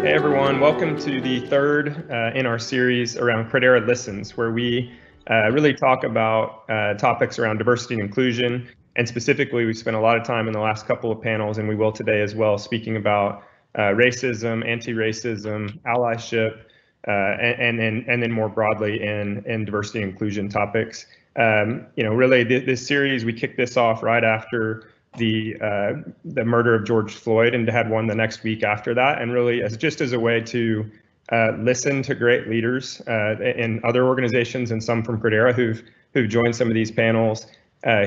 Hey everyone, welcome to the third in our series around Credera Listens, where we really talk about topics around diversity and inclusion. And specifically, we spent a lot of time in the last couple of panels, and we will today as well, speaking about racism, anti-racism, allyship, and then more broadly in diversity and inclusion topics. Really this series, we kicked this off right after the murder of George Floyd, and had one the next week after that, and really as a way to listen to great leaders in other organizations and some from Credera who've joined some of these panels,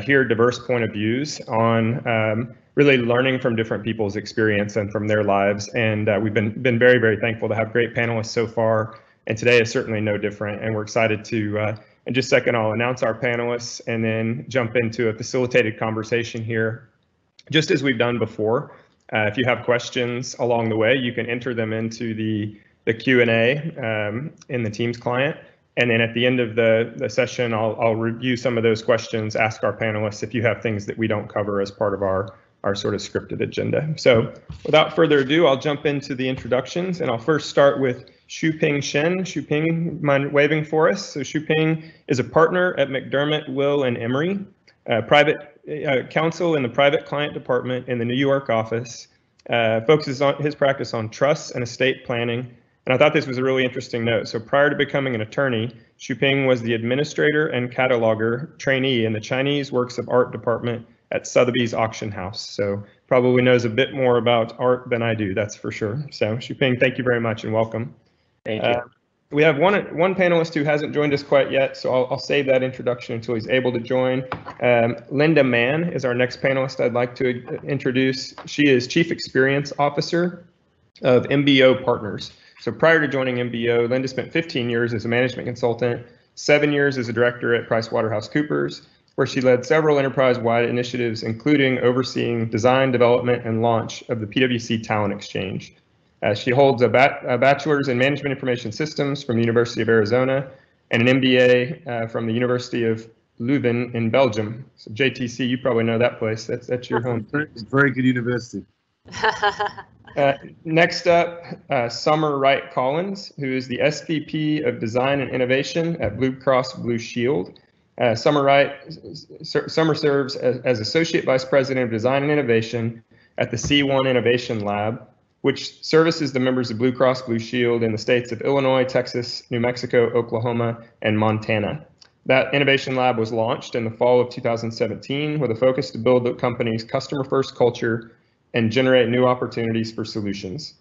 hear diverse point of views on really learning from different people's experience and from their lives. And we've been very, very thankful to have great panelists so far, and today is certainly no different. And we're excited to in just a second, I'll announce our panelists and then jump into a facilitated conversation here. Just as we've done before, if you have questions along the way, you can enter them into the Q&A in the Teams client. And then at the end of the session, I'll review some of those questions, ask our panelists if you have things that we don't cover as part of our sort of scripted agenda. So without further ado, I'll jump into the introductions, and I'll first start with Shuping Shen. Shuping, mind waving for us? So Shuping is a partner at McDermott, Will, and Emery, private counsel in the private client department in the New York office, focuses on his practice on trusts and estate planning. And I thought this was a really interesting note. So prior to becoming an attorney, Shuping was the administrator and cataloger trainee in the Chinese Works of Art department at Sotheby's Auction House. So probably knows a bit more about art than I do, that's for sure. So Shuping, thank you very much and welcome. Thank you. We have one panelist who hasn't joined us quite yet, so I'll save that introduction until he's able to join. Linda Mann is our next panelist I'd like to introduce. She is Chief Experience Officer of MBO Partners. So prior to joining MBO, Linda spent 15 years as a management consultant, 7 years as a director at PricewaterhouseCoopers, where she led several enterprise-wide initiatives, including overseeing design, development, and launch of the PwC Talent Exchange. She holds a bachelor's in management information systems from the University of Arizona and an MBA from the University of Leuven in Belgium. So JTC, you probably know that place. That's your home. Very good university. Next up, Summer Wright Collins, who is the SVP of Design and Innovation at Blue Cross Blue Shield. Summer serves as Associate Vice President of Design and Innovation at the C1 Innovation Lab, which services the members of Blue Cross Blue Shield in the states of Illinois, Texas, New Mexico, Oklahoma, and Montana. That innovation lab was launched in the fall of 2017 with a focus to build the company's customer-first culture and generate new opportunities for solutions.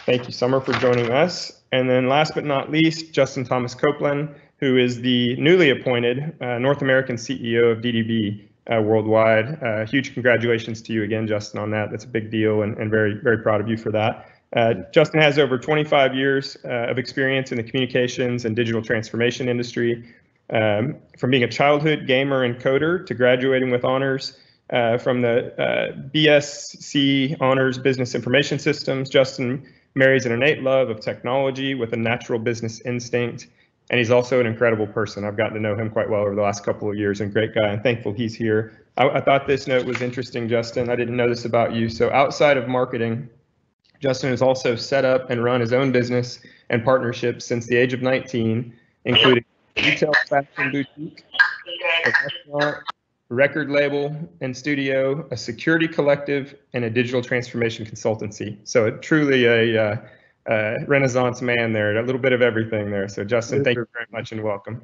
Thank you, Summer, for joining us. And then last but not least, Justin Thomas Copeland, who is the newly appointed North American CEO of DDB worldwide. Huge congratulations to you again, Justin, on that. That's a big deal, and very, very proud of you for that. Justin has over 25 years of experience in the communications and digital transformation industry, from being a childhood gamer and coder to graduating with honors from the BSc Honors Business Information Systems. Justin marries an innate love of technology with a natural business instinct. And he's also an incredible person. I've gotten to know him quite well over the last couple of years, and great guy, and thankful he's here. I thought this note was interesting, Justin. I didn't know this about you. So outside of marketing, Justin has also set up and run his own business and partnerships since the age of 19, including retail fashion boutique, a restaurant, record label and studio, a security collective, and a digital transformation consultancy. So truly a Renaissance man there, a little bit of everything there. So Justin, thank you very much and welcome.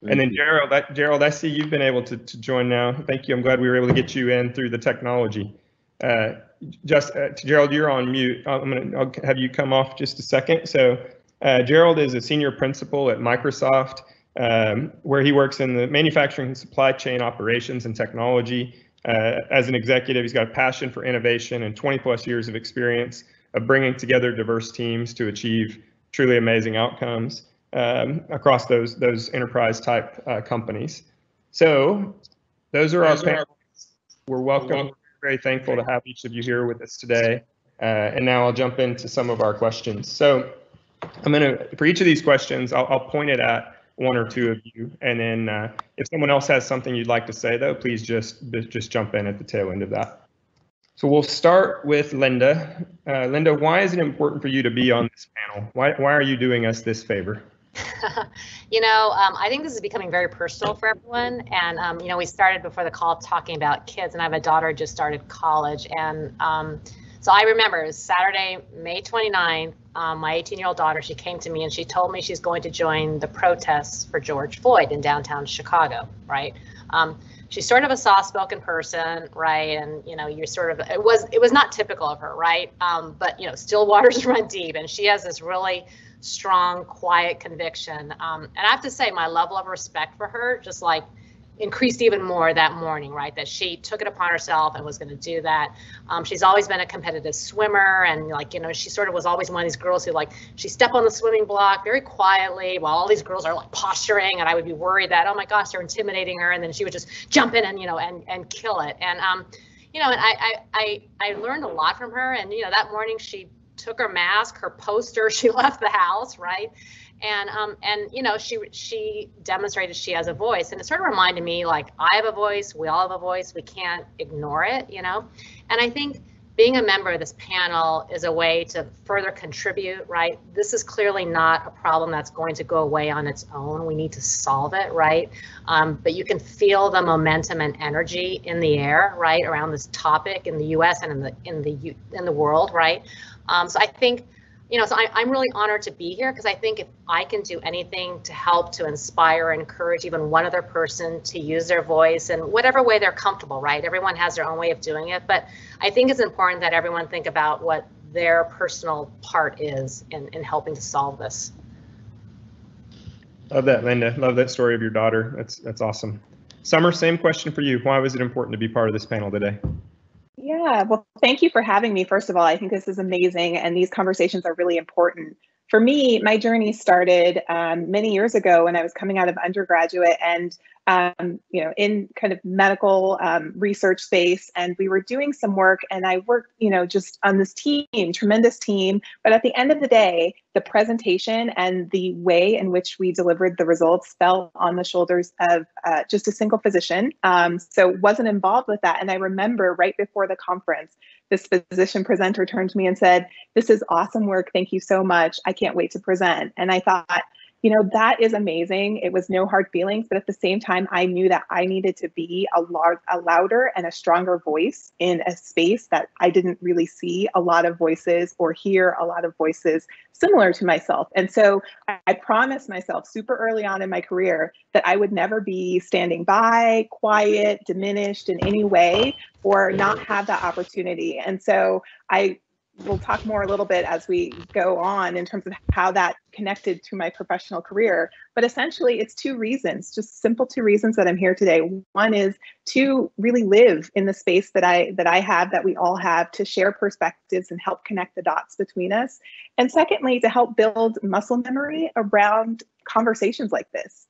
And then Gerald, I see you've been able to join now. Thank you. I'm glad we were able to get you in through the technology. Gerald, you're on mute. I'll have you come off just a second. So Gerald is a senior principal at Microsoft, where he works in the manufacturing and supply chain operations and technology. As an executive, he's got a passion for innovation and 20+ years of experience of bringing together diverse teams to achieve truly amazing outcomes across those enterprise type companies. So those are our panelists. We're welcome. We're very thankful to have each of you here with us today. And now I'll jump into some of our questions. So for each of these questions, I'll point it at one or two of you. And then if someone else has something you'd like to say, though, please just jump in at the tail end of that. So we'll start with Linda. Linda, why is it important for you to be on this panel? Why are you doing us this favor? I think this is becoming very personal for everyone. And, we started before the call talking about kids, and I have a daughter who just started college. And so I remember it was Saturday, May 29th, my 18-year-old daughter, she came to me and she told me she's going to join the protests for George Floyd in downtown Chicago, right? She's sort of a soft-spoken person, right? And, you're sort of, it was not typical of her, right? But, still waters run deep, and she has this really strong, quiet conviction. And I have to say, my level of respect for her just like increased even more that morning, right? That she took it upon herself and was going to do that. She's always been a competitive swimmer, and she sort of was always one of these girls who she stepped on the swimming block very quietly while all these girls are posturing, and I would be worried that, oh my gosh, they're intimidating her, and then she would just jump in and and kill it. And I learned a lot from her. And that morning she took her mask, her poster, she left the house, right? And she demonstrated she has a voice, and it sort of reminded me, I have a voice, we all have a voice, we can't ignore it, And I think being a member of this panel is a way to further contribute, right? This is clearly not a problem that's going to go away on its own. We need to solve it, right? But you can feel the momentum and energy in the air, right, around this topic in the U.S. and in the world, right? So I think, so I'm really honored to be here, because I think if I can do anything to help to inspire and encourage even one other person to use their voice in whatever way they're comfortable, right? Everyone has their own way of doing it, but I think it's important that everyone think about what their personal part is in helping to solve this. Love that, Linda. Love that story of your daughter. That's awesome. Summer, same question for you. Why was it important to be part of this panel today? Yeah, well, thank you for having me. First of all, I think this is amazing, and these conversations are really important. For me, my journey started many years ago when I was coming out of undergraduate and, in kind of medical research space, and we were doing some work, and I worked, just on this team, tremendous team. But at the end of the day, the presentation and the way in which we delivered the results fell on the shoulders of just a single physician. So wasn't involved with that. And I remember right before the conference, this physician presenter turned to me and said, "This is awesome work. Thank you so much. I can't wait to present." And I thought, that is amazing. It was no hard feelings, but at the same time, I knew that I needed to be a louder and a stronger voice in a space that I didn't really see a lot of voices or hear a lot of voices similar to myself. And so I promised myself super early on in my career that I would never be standing by, quiet, diminished in any way, or not have that opportunity. And so we'll talk more a little bit as we go on in terms of how that connected to my professional career. But essentially, it's two reasons, just simple two reasons that I'm here today. One is to really live in the space that I have, that we all have, to share perspectives and help connect the dots between us. And secondly, to help build muscle memory around conversations like this.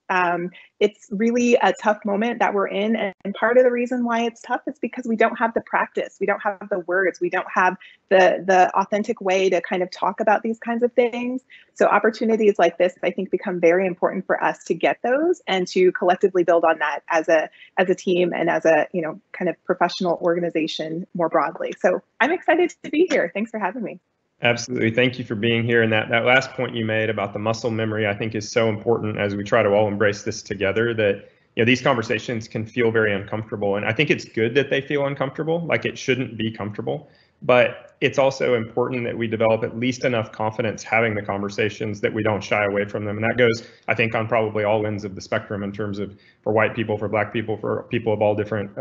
It's really a tough moment that we're in. And part of the reason why it's tough is because we don't have the practice. We don't have the words. We don't have the authentic way to kind of talk about these kinds of things. So opportunities like this, I think, become very important for us to get those and to collectively build on that as a team and as a, kind of professional organization more broadly. So I'm excited to be here. Thanks for having me. Absolutely. Thank you for being here. And that last point you made about the muscle memory, I think, is so important as we try to all embrace this together, that these conversations can feel very uncomfortable. And I think it's good that they feel uncomfortable, like it shouldn't be comfortable. But it's also important that we develop at least enough confidence having the conversations that we don't shy away from them. And that goes, I think, on probably all ends of the spectrum in terms of for white people, for Black people, for people of all different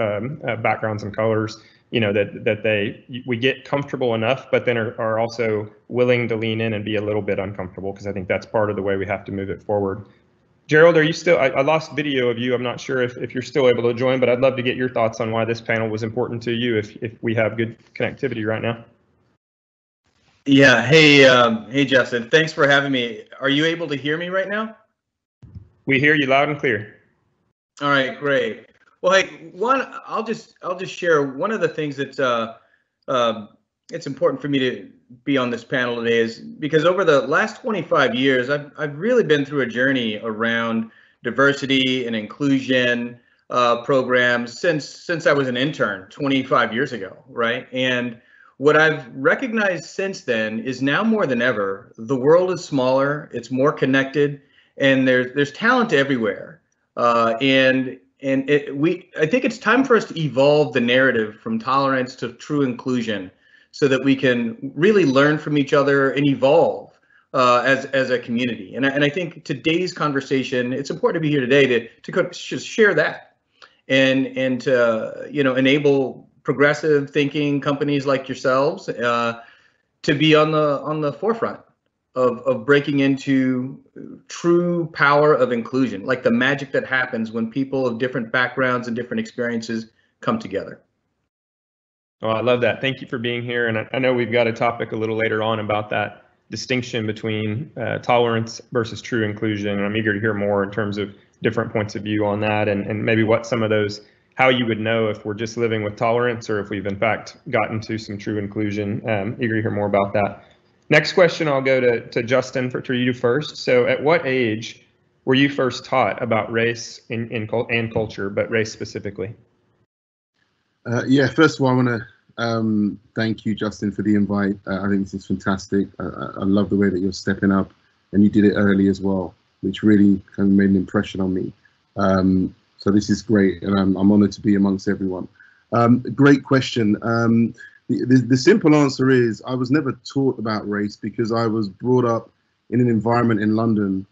backgrounds and colors. We get comfortable enough, but then are also willing to lean in and be a little bit uncomfortable, because I think that's part of the way we have to move it forward. Gerald, are you still, I lost video of you. I'm not sure if you're still able to join, but I'd love to get your thoughts on why this panel was important to you, if we have good connectivity right now. Yeah, hey Justin, thanks for having me. Are you able to hear me right now? We hear you loud and clear. All right, great. Well, hey, I'll just share one of the things that it's important for me to be on this panel today is because over the last 25 years, I've really been through a journey around diversity and inclusion, programs since I was an intern 25 years ago, right? And what I've recognized since then is now more than ever, the world is smaller, it's more connected, and there's talent everywhere. I think it's time for us to evolve the narrative from tolerance to true inclusion, so that we can really learn from each other and evolve as a community. And I think today's conversation, it's important to be here today to just share that and to enable progressive thinking companies like yourselves to be on the forefront of breaking into true power of inclusion, like the magic that happens when people of different backgrounds and different experiences come together. Oh, I love that. Thank you for being here. And I know we've got a topic a little later on about that distinction between tolerance versus true inclusion. And I'm eager to hear more in terms of different points of view on that, and maybe what some of those, how you would know if we're just living with tolerance or if we've in fact gotten to some true inclusion. Eager to hear more about that. Next question, I'll go to Justin for you first. So at what age were you first taught about race and culture, but race specifically? Yeah, first of all, I want to thank you, Justin, for the invite. I think this is fantastic. I love the way that you're stepping up, and you did it early as well, which really kind of made an impression on me. So this is great, and I'm honored to be amongst everyone. Great question. The simple answer is I was never taught about race because I was brought up in an environment in London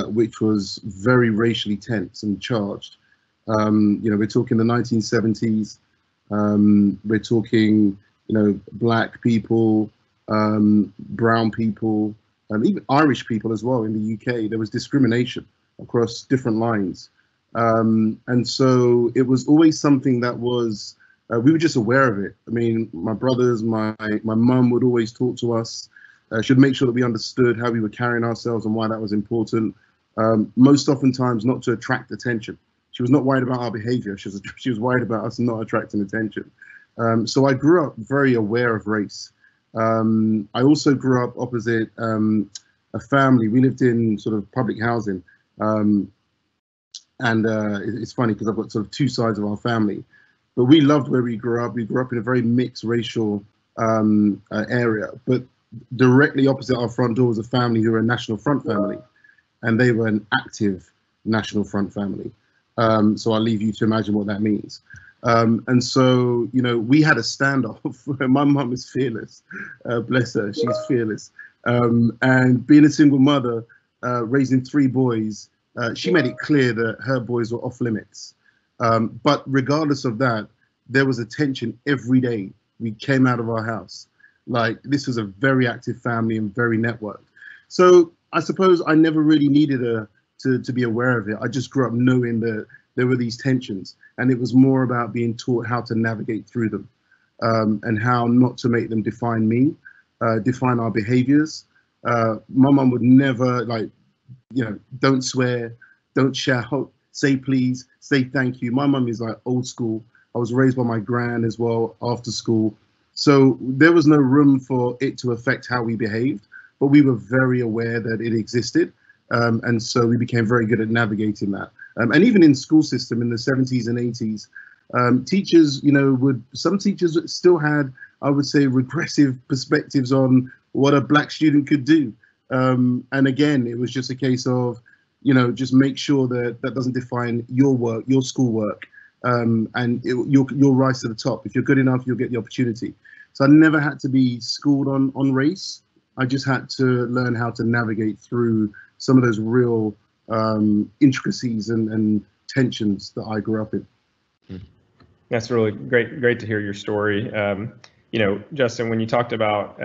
which was very racially tense and charged. We're talking the 1970s. We're talking, black people, brown people, and even Irish people as well in the UK. There was discrimination across different lines. And so it was always something that was, we were just aware of it. I mean, my brothers, my mum would always talk to us. She'd make sure that we understood how we were carrying ourselves and why that was important. Most oftentimes not to attract attention. She was not worried about our behavior. She was worried about us not attracting attention. So I grew up very aware of race. I also grew up opposite a family. We lived in sort of public housing. It's funny because I've got sort of two sides of our family. But we loved where we grew up. We grew up in a very mixed racial area. But directly opposite our front door was a family who were a National Front family. And they were an active National Front family. So I'll leave you to imagine what that means. And so, we had a standoff. My mum is fearless. Bless her, she's fearless. And being a single mother, raising three boys, she made it clear that her boys were off limits. But regardless of that, there was a tension every day we came out of our house. Like, this was a very active family and very networked. So I suppose I never really needed to be aware of it. I just grew up knowing that there were these tensions, and it was more about being taught how to navigate through them, and how not to make them define me, define our behaviors. My mum would never, don't swear, don't shout, say please, say thank you. My mum is like old school. I was raised by my gran as well after school. So there was no room for it to affect how we behaved, but we were very aware that it existed. And so we became very good at navigating that. And even in school system in the 70s and 80s, teachers, some teachers still had, I would say, regressive perspectives on what a black student could do. And again, it was just a case of, just make sure that that doesn't define your work, your schoolwork, and you'll rise to the top. If you're good enough, you'll get the opportunity. So I never had to be schooled on race. I just had to learn how to navigate through some of those real intricacies and tensions that I grew up in. That's really great to hear your story. Justin, when you talked about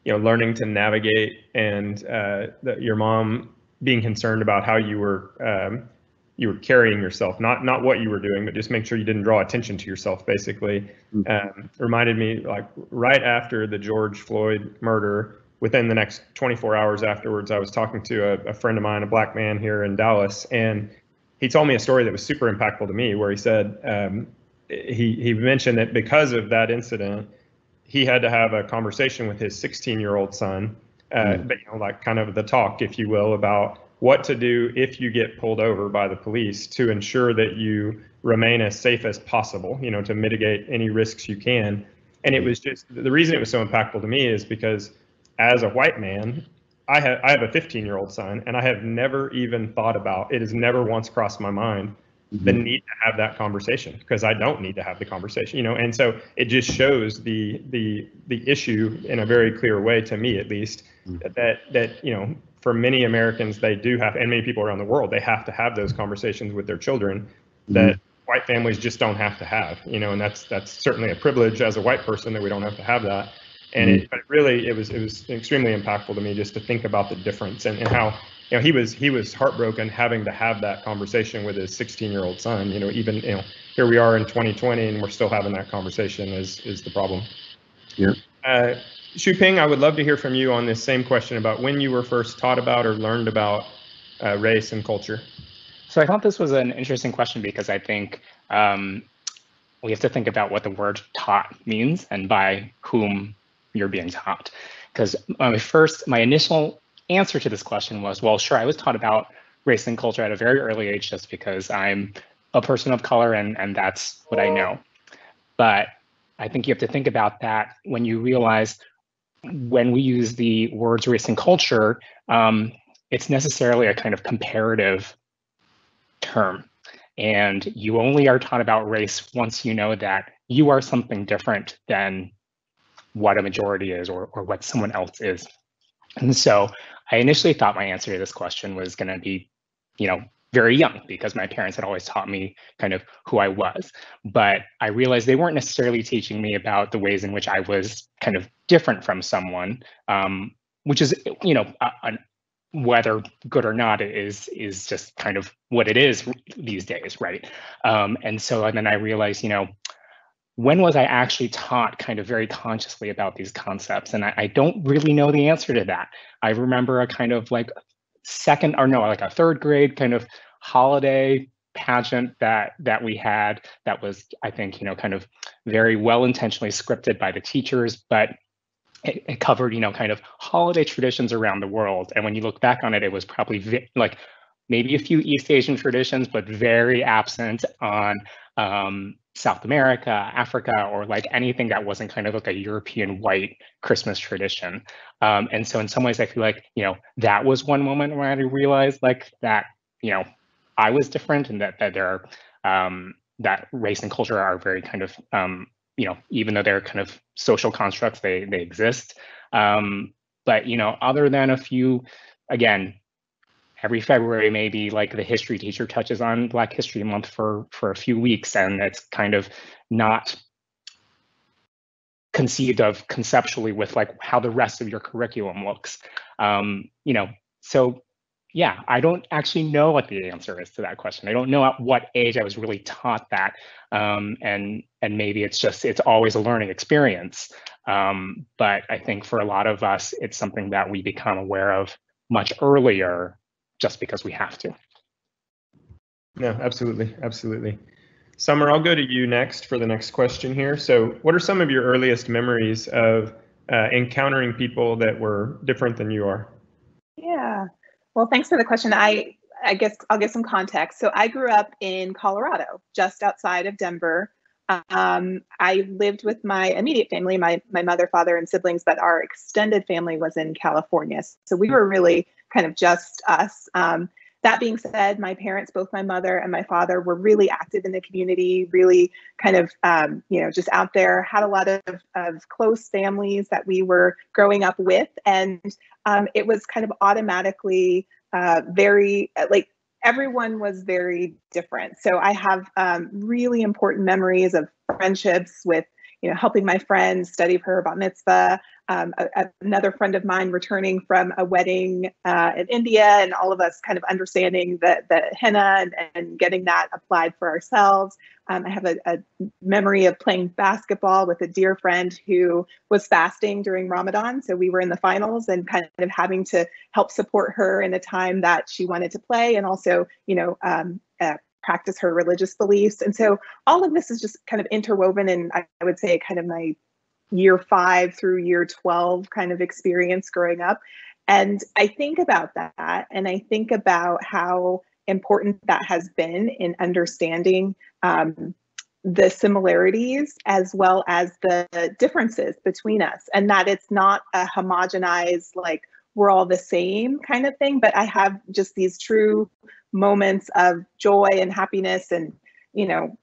learning to navigate and your mom being concerned about how you were carrying yourself, not what you were doing, but just make sure you didn't draw attention to yourself, basically, reminded me, like, right after the George Floyd murder, within the next 24 hours afterwards, I was talking to a friend of mine, a black man here in Dallas, and he told me a story that was super impactful to me, where he said he mentioned that because of that incident, he had to have a conversation with his 16-year-old son, but like kind of the talk, if you will, about what to do if you get pulled over by the police to ensure that you remain as safe as possible, you know, to mitigate any risks you can. And it was just, the reason it was so impactful to me is because as a white man, I have a 15-year-old son, and I have never even thought about, it has never once crossed my mind, the need to have that conversation, because I don't need to have the conversation, you know. And so it just shows the issue in a very clear way, to me at least, that you know, for many Americans, they do have, and many people around the world, they have to have those conversations with their children that white families just don't have to have, you know. And that's certainly a privilege as a white person that we don't have to have that. And it was extremely impactful to me just to think about the difference and how, you know, he was heartbroken having to have that conversation with his 16-year-old son. You know, even, you know, here we are in 2020 and we're still having that conversation is the problem. Yeah. Shuping, I would love to hear from you on this same question about when you were first taught about or learned about race and culture. So I thought this was an interesting question because I think we have to think about what the word taught means and by whom you're being taught. Because my initial answer to this question was, well, sure, I was taught about race and culture at a very early age just because I'm a person of color and that's what I know. But I think you have to think about that when you realize when we use the words race and culture, it's necessarily a kind of comparative term. And you only are taught about race once you know that you are something different than what a majority is or what someone else is. And so I initially thought my answer to this question was going to be, you know, very young, because my parents had always taught me kind of who I was. But I realized they weren't necessarily teaching me about the ways in which I was kind of different from someone, which is, you know, whether good or not is just kind of what it is these days, right? And then I realized, you know, when was I actually taught kind of very consciously about these concepts? And I don't really know the answer to that. I remember a kind of like a third grade kind of holiday pageant that we had that was, I think, you know, kind of very well intentionally scripted by the teachers, but it covered, you know, kind of holiday traditions around the world. And when you look back on it, it was probably like maybe a few East Asian traditions, but very absent on South America, Africa, or like anything that wasn't kind of like a European white Christmas tradition. And so in some ways, I feel like, you know, that was one moment where I realized like that, you know, I was different and that there are, that race and culture are very kind of, you know, even though they're kind of social constructs, they exist. But, you know, other than a few, again, every February, maybe like the history teacher touches on Black History Month for a few weeks, and it's kind of not conceived of conceptually with like how the rest of your curriculum looks. You know, so yeah, I don't actually know what the answer is to that question. I don't know at what age I was really taught that, and maybe it's always a learning experience. But I think for a lot of us, it's something that we become aware of much earlier, just because we have to. No, absolutely, absolutely. Summer, I'll go to you next for the next question here. So what are some of your earliest memories of encountering people that were different than you are? Yeah, well, thanks for the question. I guess I'll give some context. So I grew up in Colorado, just outside of Denver. I lived with my immediate family, my mother, father, and siblings, but our extended family was in California. So we were really kind of just us. That being said, my parents, both my mother and my father, were really active in the community, really kind of, you know, just out there, had a lot of close families that we were growing up with. And it was kind of automatically very, like, everyone was very different. So I have really important memories of friendships with, you know, helping my friend study for her bat mitzvah, another friend of mine returning from a wedding in India, and all of us kind of understanding the henna and getting that applied for ourselves. I have a memory of playing basketball with a dear friend who was fasting during Ramadan. So we were in the finals and kind of having to help support her in a time that she wanted to play, and also, you know, practice her religious beliefs. And so all of this is just kind of interwoven in, I would say, kind of my year 5 through year 12 kind of experience growing up. And I think about that, and I think about how important that has been in understanding the similarities as well as the differences between us, and that it's not a homogenized, like, we're all the same kind of thing, but I have just these true moments of joy and happiness and, you know,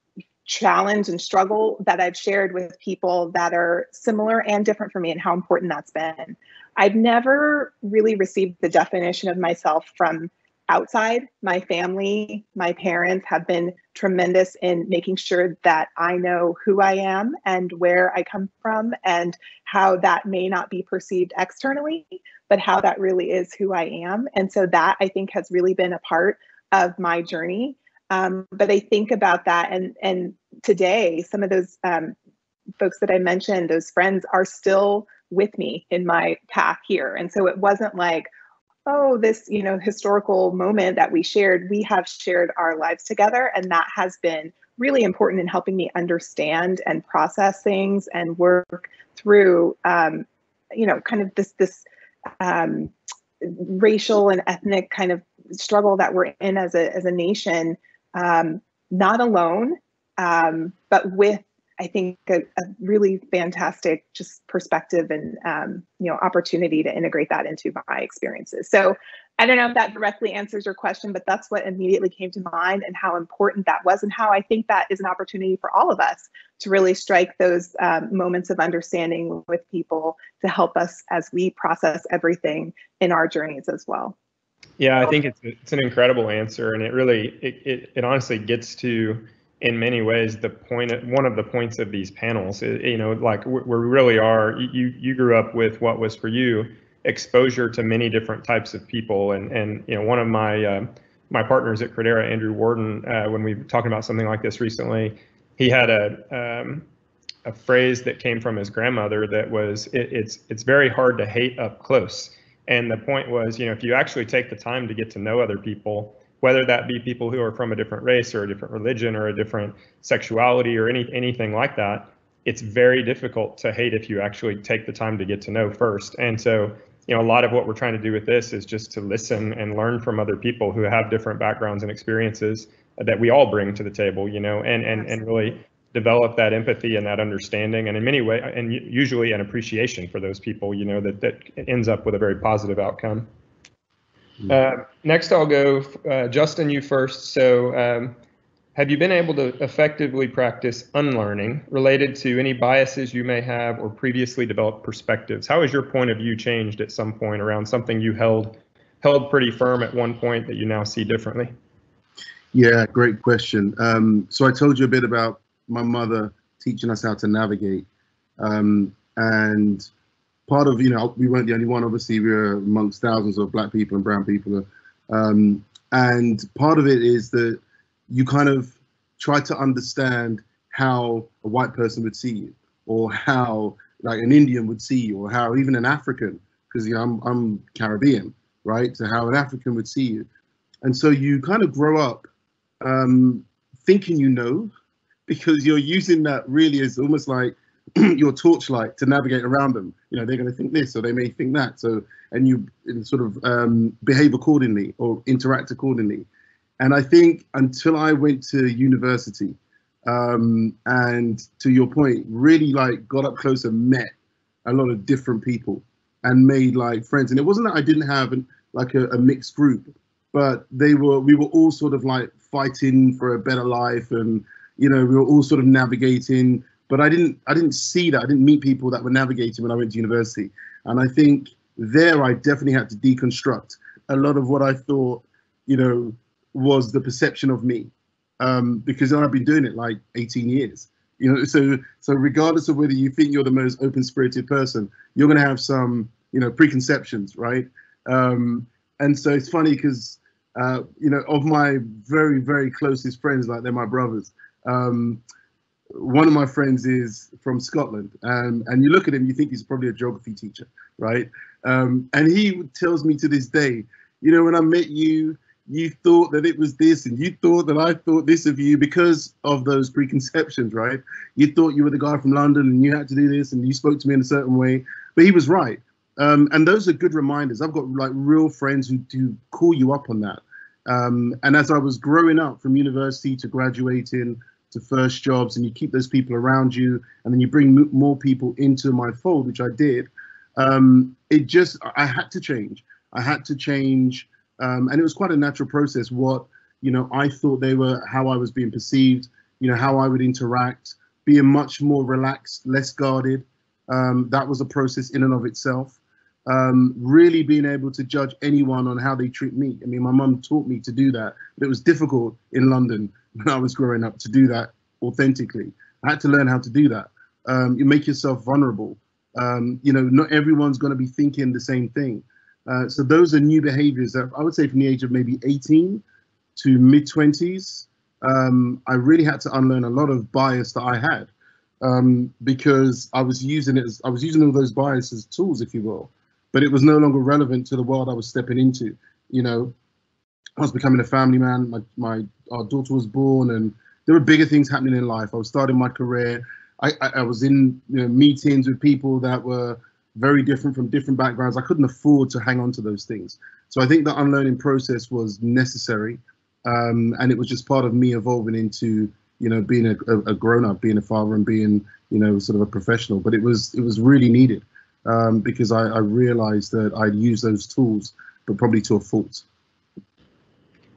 challenge and struggle that I've shared with people that are similar and different from me, and how important that's been. I've never really received the definition of myself from outside. My family, my parents have been tremendous in making sure that I know who I am and where I come from, and how that may not be perceived externally, but how that really is who I am. And so that, I think, has really been a part of my journey. But I think about that, and today, some of those folks that I mentioned, those friends, are still with me in my path here. And so it wasn't like, oh, this, you know, historical moment that we shared. We have shared our lives together, and that has been really important in helping me understand and process things and work through, you know, kind of this racial and ethnic kind of struggle that we're in as a nation, not alone, but with, I think, a really fantastic just perspective and, you know, opportunity to integrate that into my experiences. So I don't know if that directly answers your question, but that's what immediately came to mind, and how important that was, and how I think that is an opportunity for all of us to really strike those moments of understanding with people to help us as we process everything in our journeys as well. Yeah, I think it's an incredible answer, and it really, it honestly gets to, in many ways, the point, one of the points of these panels. You know, like, we really are, you grew up with what was for you exposure to many different types of people, and you know, one of my my partners at Credera, Andrew Warden, when we were talking about something like this recently, he had a phrase that came from his grandmother that was, it's very hard to hate up close. And the point was, you know, if you actually take the time to get to know other people, whether that be people who are from a different race or a different religion or a different sexuality or anything like that, it's very difficult to hate if you actually take the time to get to know first. And so, you know, a lot of what we're trying to do with this is just to listen and learn from other people who have different backgrounds and experiences that we all bring to the table, you know, and really develop that empathy and that understanding, and in many ways, and usually an appreciation for those people, you know, that ends up with a very positive outcome. Next, I'll go, Justin, you first. So have you been able to effectively practice unlearning related to any biases you may have or previously developed perspectives? How has your point of view changed at some point around something you held pretty firm at one point that you now see differently? Yeah, great question. So I told you a bit about my mother teaching us how to navigate, and part of, you know, we weren't the only one. Obviously, we were amongst thousands of black people and brown people, and part of it is that you kind of try to understand how a white person would see you, or how like an Indian would see you, or how even an African, because, you know, I'm Caribbean, right? So how an African would see you, and so you kind of grow up thinking you know, because you're using that really as almost like your torchlight to navigate around them. You know, they're going to think this, or they may think that. So, and you sort of behave accordingly or interact accordingly. And I think until I went to university, and to your point, really like got up close and met a lot of different people and made like friends. And it wasn't that I didn't have like a mixed group, but we were all sort of like fighting for a better life, and, you know, we were all sort of navigating. But I didn't see that. I didn't meet people that were navigating when I went to university. And I think there I definitely had to deconstruct a lot of what I thought, you know, was the perception of me, because I've been doing it like 18 years. You know, so regardless of whether you think you're the most open-spirited person, you're going to have some, you know, preconceptions, right? And so it's funny because, you know, of my very, very closest friends, like they're my brothers, one of my friends is from Scotland, and you look at him, you think he's probably a geography teacher, right? And he tells me to this day, you know, when I met you, you thought that it was this, and you thought that I thought this of you because of those preconceptions, right? You thought you were the guy from London and you had to do this, and you spoke to me in a certain way. But he was right. And those are good reminders. I've got like real friends who do call you up on that. And as I was growing up from university to graduating to first jobs, and you keep those people around you, and then you bring more people into my fold, which I did, I had to change. I had to change. And it was quite a natural process. What, I thought they were, how I was being perceived, how I would interact, being much more relaxed, less guarded. That was a process in and of itself. Really being able to judge anyone on how they treat me. I mean, my mum taught me to do that, but it was difficult in London when I was growing up to do that authentically. I had to learn how to do that. You make yourself vulnerable. Not everyone's going to be thinking the same thing. So those are new behaviors that I would say from the age of maybe 18 to mid 20s. I really had to unlearn a lot of bias that I had because I was using all those biases as tools, if you will, but it was no longer relevant to the world I was stepping into. I was becoming a family man. Our daughter was born, and there were bigger things happening in life. I was starting my career. I was in meetings with people that were very different from different backgrounds. I couldn't afford to hang on to those things. So I think the unlearning process was necessary, and it was just part of me evolving into being a grown-up, being a father, and being sort of a professional. But it was really needed because I realized that I'd use those tools, but probably to a fault.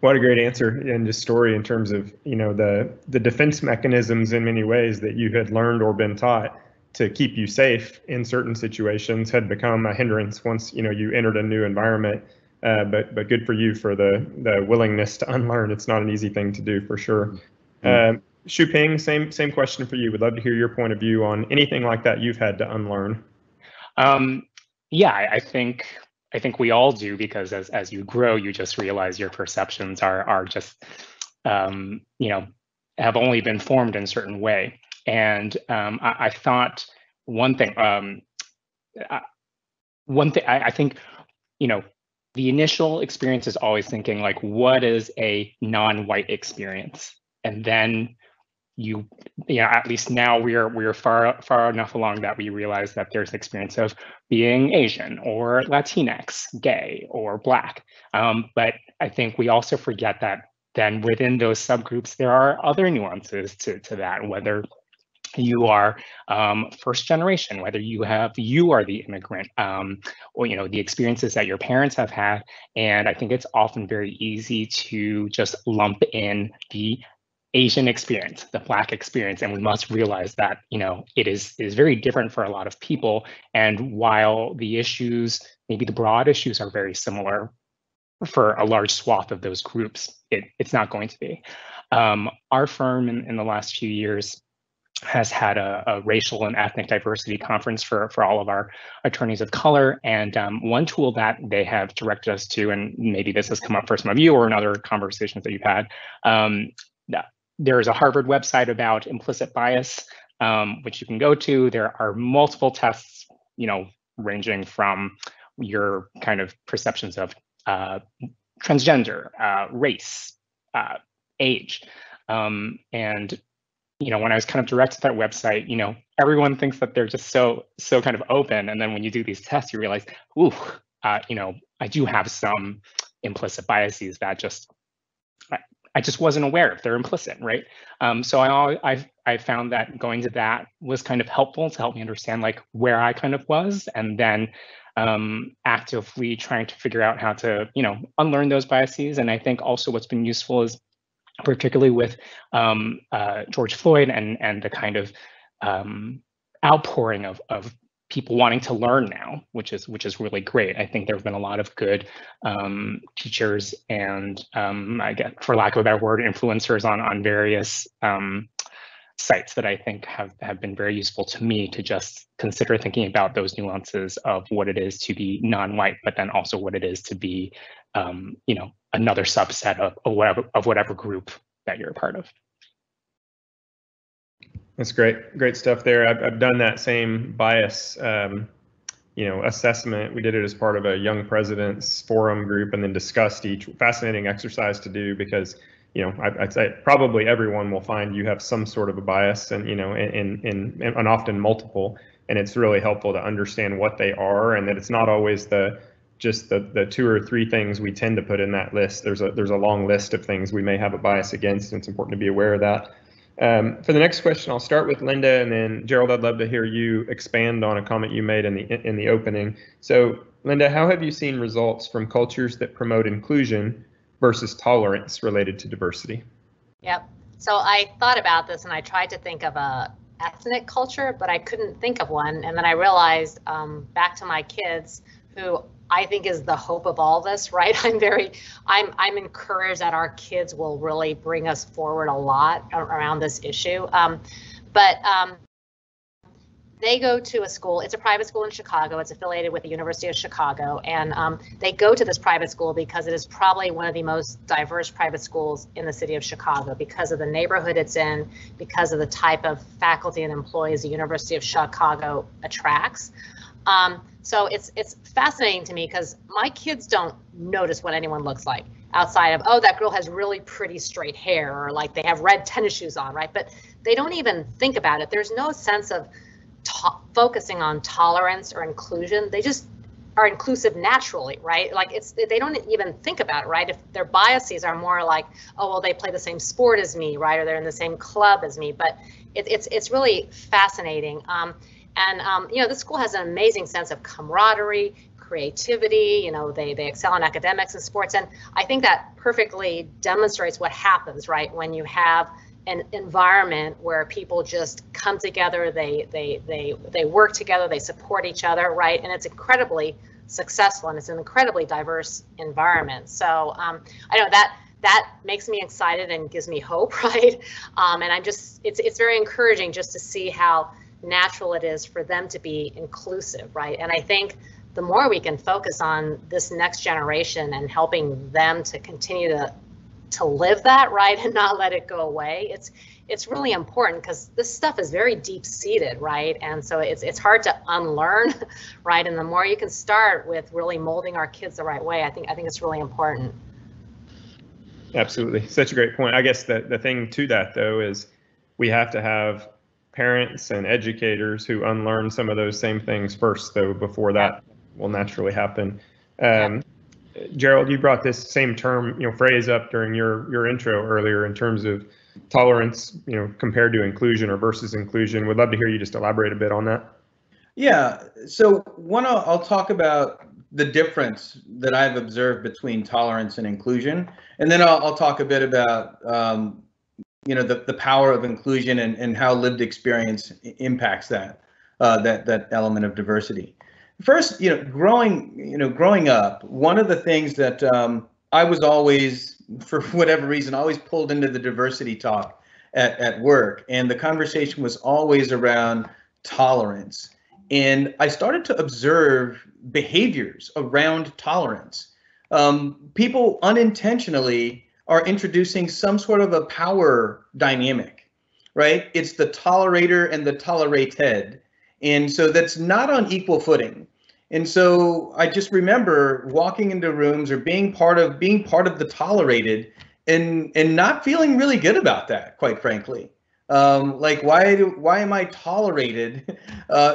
What a great answer and just story in terms of the defense mechanisms in many ways that you had learned or been taught to keep you safe in certain situations had become a hindrance once you entered a new environment. But good for you for the willingness to unlearn. It's not an easy thing to do for sure. Shuping, same question for you. Would love to hear your point of view on anything like that you've had to unlearn. Yeah, I think we all do, because as you grow, you just realize your perceptions are just have only been formed in a certain way. And I thought one thing I think the initial experience is always thinking like, what is a non-white experience? And then at least now we're far enough along that we realize that there's an experience of being Asian or Latinx, gay or Black. But I think we also forget that then within those subgroups, there are other nuances to that, whether you are first generation, whether you are the immigrant, or the experiences that your parents have had. And I think it's often very easy to just lump in the Asian experience, the Black experience, and we must realize that it is very different for a lot of people. And while the issues, maybe the broad issues, are very similar for a large swath of those groups, it's not going to be. Our firm in the last few years has had a racial and ethnic diversity conference for all of our attorneys of color. And one tool that they have directed us to, and maybe this has come up for some of you or in other conversations that you've had, there is a Harvard website about implicit bias, which you can go to. There are multiple tests, ranging from your kind of perceptions of transgender, race, age. And when I was kind of directed to that website, everyone thinks that they're just so kind of open. And then when you do these tests, you realize, ooh, I do have some implicit biases that I just wasn't aware of. They're implicit, right? So I found that going to that was kind of helpful to help me understand like where I kind of was, and then actively trying to figure out how to unlearn those biases. And I think also what's been useful is, particularly with George Floyd and the kind of outpouring of people wanting to learn now, which is really great. I think there have been a lot of good teachers and I guess, for lack of a better word, influencers on various sites that I think have been very useful to me to just consider thinking about those nuances of what it is to be non-white, but then also what it is to be another subset of whatever group that you're a part of. That's great stuff there. I've done that same bias, assessment. We did it as part of a Young Presidents Forum group, and then discussed each. Fascinating exercise to do because, I'd say probably everyone will find you have some sort of a bias, and and often multiple. and it's really helpful to understand what they are, and that it's not always just the 2 or 3 things we tend to put in that list. There's a long list of things we may have a bias against, and it's important to be aware of that. For the next question, I'll start with Linda, and then Gerald, I'd love to hear you expand on a comment you made in the opening. So Linda, how have you seen results from cultures that promote inclusion versus tolerance related to diversity? Yep. So I thought about this and I tried to think of a ethnic culture, but I couldn't think of one. And then I realized, back to my kids, who I think is the hope of all this, right? I'm encouraged that our kids will really bring us forward a lot around this issue. But they go to a school, it's a private school in Chicago, it's affiliated with the University of Chicago, and they go to this private school because it is probably one of the most diverse private schools in the city of Chicago, because of the neighborhood it's in, because of the type of faculty and employees the University of Chicago attracts. So it's fascinating to me because my kids don't notice what anyone looks like outside of, oh, that girl has really pretty straight hair, or like they have red tennis shoes on, right? But they don't even think about it. There's no sense of focusing on tolerance or inclusion. They just are inclusive naturally, right? Like they don't even think about it, right? If their biases are more like, oh, well, they play the same sport as me, right? Or they're in the same club as me. But it's really fascinating. You know, this school has an amazing sense of camaraderie, creativity. You know, they excel in academics and sports. And I think that perfectly demonstrates what happens, right? When you have an environment where people just come together, they work together, they support each other, right? And it's incredibly successful, and it's an incredibly diverse environment. So I know that makes me excited and gives me hope, right? And it's very encouraging just to see how natural it is for them to be inclusive, right? And I think the more we can focus on this next generation and helping them to continue to live that, right, and not let it go away, it's really important, because this stuff is very deep-seated, right? And so it's hard to unlearn, right? And the more you can start with really molding our kids the right way, I think it's really important. Absolutely, such a great point. I guess the thing to that, though, is we have to have parents and educators who unlearn some of those same things first, though, before that will naturally happen. Gerald, you brought this same term, phrase up during your intro earlier in terms of tolerance, compared to inclusion or versus inclusion. Would love to hear you just elaborate a bit on that. Yeah. So I'll talk about the difference that I've observed between tolerance and inclusion, and then I'll talk a bit about the power of inclusion and how lived experience impacts that element of diversity. First, growing up, one of the things that I was always, for whatever reason, always pulled into the diversity talk at work, and the conversation was always around tolerance. And I started to observe behaviors around tolerance. People unintentionally are introducing some sort of a power dynamic, right? It's the tolerator and the tolerated. And so that's not on equal footing. And so I just remember walking into rooms or being part of the tolerated and not feeling really good about that, quite frankly. Like, why am I tolerated?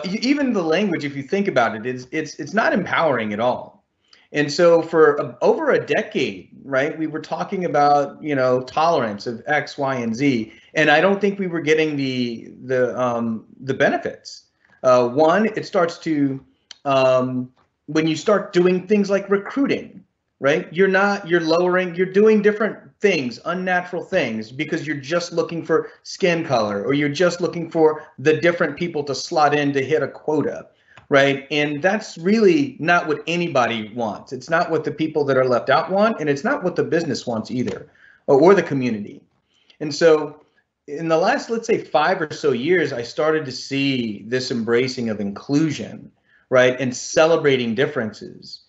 Even the language, if you think about it, it's not empowering at all. And so for over a decade, right, we were talking about, tolerance of X, Y, and Z, and I don't think we were getting the benefits. One, it starts to, when you start doing things like recruiting, right, you're doing different things, unnatural things, because you're just looking for skin color, or you're just looking for the different people to slot in to hit a quota. Right. And that's really not what anybody wants. It's not what the people that are left out want, and it's not what the business wants either, or the community. And so in the last, let's say, 5 or so years, I started to see this embracing of inclusion, right, and celebrating differences,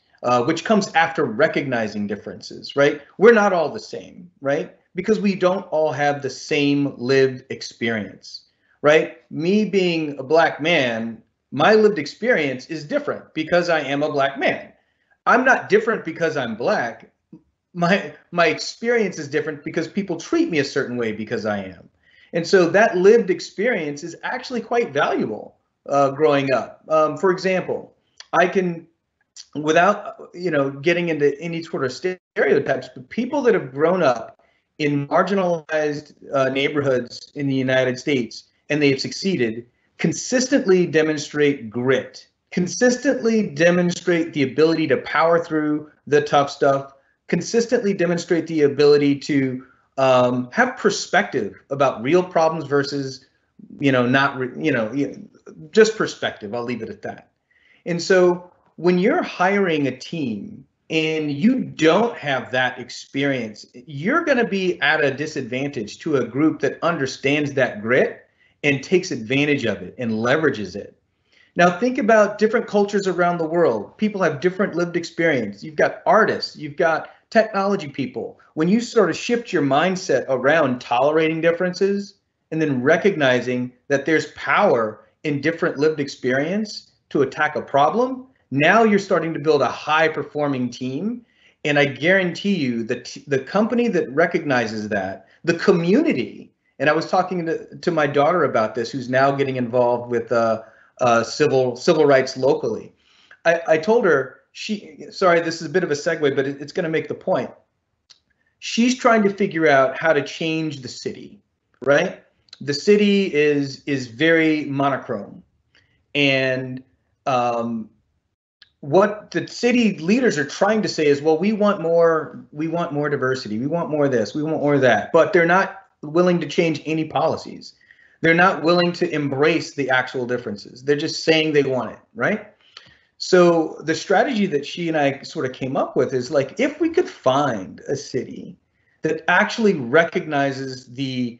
which comes after recognizing differences, right? We're not all the same, right? Because we don't all have the same lived experience, right? Me being a Black man, my lived experience is different because I am a Black man. I'm not different because I'm Black. My experience is different because people treat me a certain way because I am. And so that lived experience is actually quite valuable, growing up. For example, I can, without getting into any sort of stereotypes, but people that have grown up in marginalized neighborhoods in the United States and they have succeeded consistently demonstrate grit, consistently demonstrate the ability to power through the tough stuff, consistently demonstrate the ability to have perspective about real problems versus, just perspective. I'll leave it at that. And so when you're hiring a team and you don't have that experience, you're going to be at a disadvantage to a group that understands that grit and takes advantage of it and leverages it. Now think about different cultures around the world. People have different lived experience. You've got artists, you've got technology people. When you sort of shift your mindset around tolerating differences and then recognizing that there's power in different lived experience to attack a problem, now you're starting to build a high performing team. And I guarantee you that the company that recognizes that, the community, and I was talking to my daughter about this, who's now getting involved with civil rights locally. I told her, sorry, this is a bit of a segue, but it's going to make the point. She's trying to figure out how to change the city, right? The city is very monochrome, and what the city leaders are trying to say is, well, we want more diversity, we want more of this, we want more of that, but they're not willing to change any policies. They're not willing to embrace the actual differences. They're just saying they want it, right? So the strategy that she and I sort of came up with is like, if we could find a city that actually recognizes the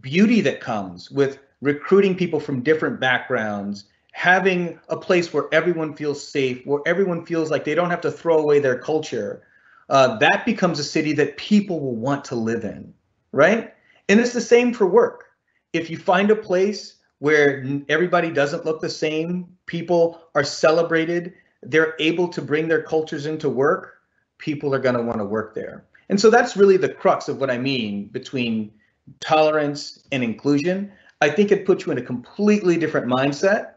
beauty that comes with recruiting people from different backgrounds, having a place where everyone feels safe, where everyone feels like they don't have to throw away their culture, that becomes a city that people will want to live in, right? And it's the same for work. If you find a place where everybody doesn't look the same, people are celebrated, they're able to bring their cultures into work, people are going to want to work there. And so that's really the crux of what I mean between tolerance and inclusion. I think it puts you in a completely different mindset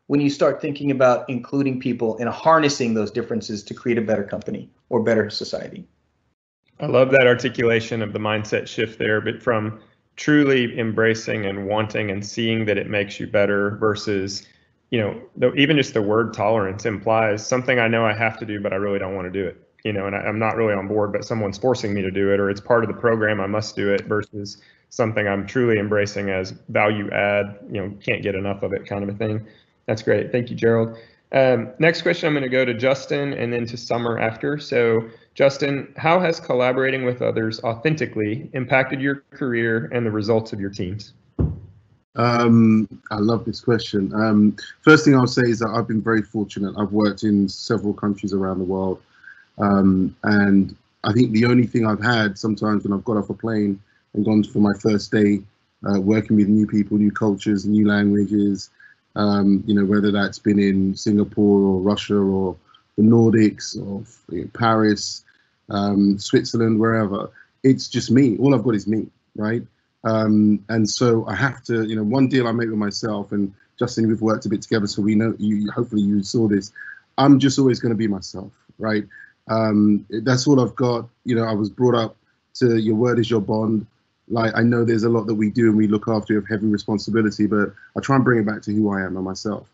when you start thinking about including people and harnessing those differences to create a better company or better society. I love that articulation of the mindset shift there, but from truly embracing and wanting and seeing that it makes you better versus, even just the word tolerance implies something I know I have to do, but I really don't want to do it, and I'm not really on board, but someone's forcing me to do it, or it's part of the program, I must do it, versus something I'm truly embracing as value add, can't get enough of it kind of a thing. That's great. Thank you, Gerald. Next question, I'm going to go to Justin and then to Summer after. So Justin, how has collaborating with others authentically impacted your career and the results of your teams? I love this question. First thing I'll say is that I've been very fortunate. I've worked in several countries around the world. And I think the only thing I've had sometimes when I've got off a plane and gone for my first day working with new people, new cultures, new languages, whether that's been in Singapore or Russia or the Nordics or Paris, Switzerland, wherever, it's just me. All I've got is me, right? And so I have to, one deal I make with myself, and Justin, we've worked a bit together, so we know you, hopefully you saw this. I'm just always going to be myself, right? That's all I've got. I was brought up to your word is your bond. Like, I know there's a lot that we do and we look after, you have heavy responsibility, but I try and bring it back to who I am and myself.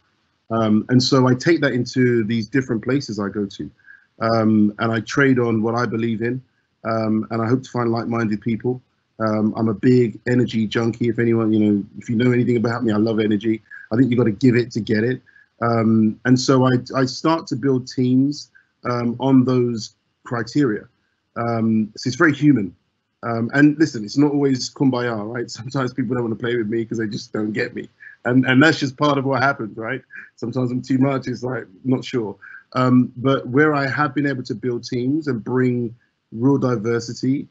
And so I take that into these different places I go to, and I trade on what I believe in, and I hope to find like-minded people. I'm a big energy junkie. If anyone, if you know anything about me, I love energy. I think you've got to give it to get it. And so I start to build teams on those criteria. So it's very human. And listen, it's not always kumbaya, right? Sometimes people don't want to play with me because they just don't get me. And that's just part of what happens, right? Sometimes I'm too much, it's like, not sure. But where I have been able to build teams and bring real diversity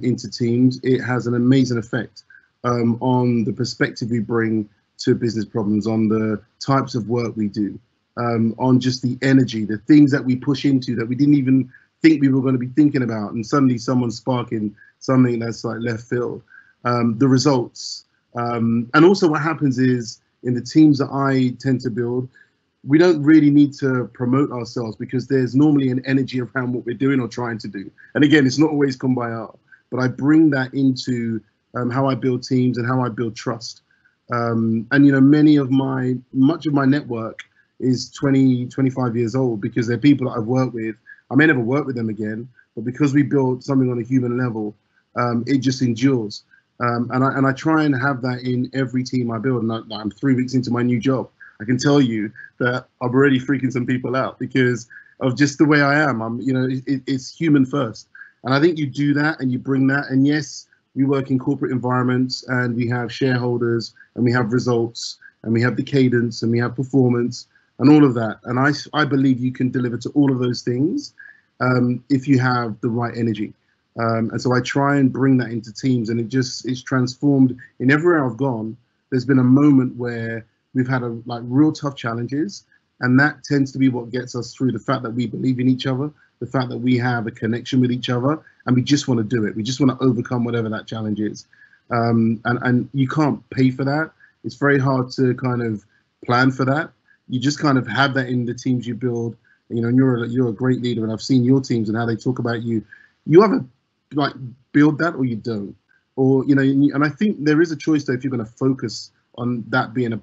into teams, it has an amazing effect on the perspective we bring to business problems, on the types of work we do, on just the energy, the things that we push into that we didn't even think we were going to be thinking about, and suddenly someone's sparking something that's like left field. The results, and also what happens is in the teams that I tend to build, we don't really need to promote ourselves because there's normally an energy around what we're doing or trying to do. And again, it's not always kumbaya, but I bring that into how I build teams and how I build trust. And, you know, much of my network is 20, 25 years old because they're people that I've worked with. I may never work with them again, but because we built something on a human level, it just endures. And I try and have that in every team I build. And I'm 3 weeks into my new job. I can tell you that I'm already freaking some people out because of just the way I am. You know, it's human first. And I think you do that and you bring that. And yes, we work in corporate environments and we have shareholders and we have results and we have the cadence and we have performance and all of that. And I believe you can deliver to all of those things if you have the right energy. And so I try and bring that into teams, and it's transformed in everywhere I've gone. There's been a moment where we've had real tough challenges, and that tends to be what gets us through. The fact that we believe in each other, the fact that we have a connection with each other, and we just want to do it. We just want to overcome whatever that challenge is. And you can't pay for that. It's very hard to kind of plan for that. You just kind of have that in the teams you build. You know, and you're a great leader, and I've seen your teams and how they talk about you. You either build that or you don't, or you know. And I think there is a choice though if you're going to focus on that being a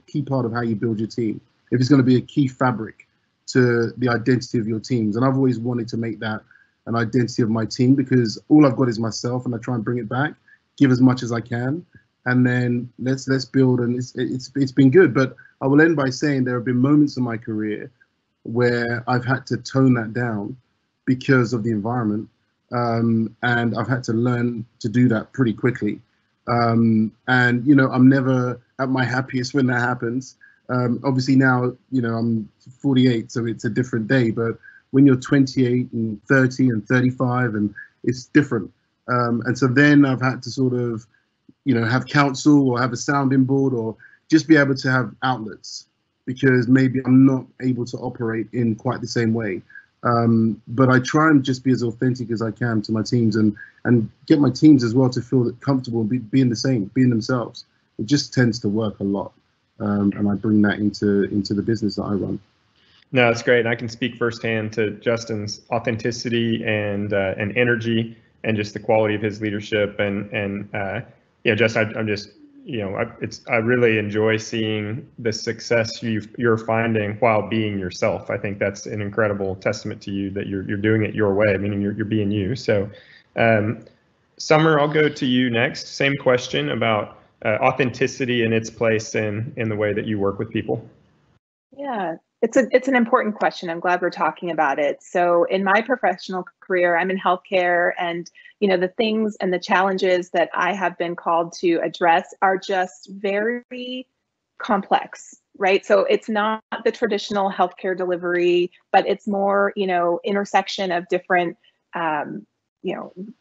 key part of how you build your team. If it's going to be a key fabric to the identity of your teams, and I've always wanted to make that an identity of my team because all I've got is myself, and I try and bring it back, give as much as I can, and then let's build. And it's been good. But I will end by saying there have been moments in my career where I've had to tone that down because of the environment. And I've had to learn to do that pretty quickly. And, you know, I'm never at my happiest when that happens. Obviously now, you know, I'm 48, so it's a different day, but when you're 28 and 30 and 35, and it's different. And so then I've had to sort of, you know, have counsel or have a sounding board or just be able to have outlets because maybe I'm not able to operate in quite the same way. But I try and just be as authentic as I can to my teams and get my teams as well to feel comfortable being the same, being themselves. It just tends to work a lot. And I bring that into the business that I run. No, it's great. And I can speak firsthand to Justin's authenticity and energy and just the quality of his leadership. And yeah, Justin, I'm just, you know, I really enjoy seeing the success you're finding while being yourself. I think that's an incredible testament to you that you're doing it your way, meaning you're being you. So, Summer, I'll go to you next. Same question about authenticity and its place in the way that you work with people. Yeah, it's an important question. I'm glad we're talking about it. So in my professional career, I'm in healthcare, and you know, the things and the challenges that I have been called to address are just very complex, right? So it's not the traditional healthcare delivery, but it's more, you know, intersection of different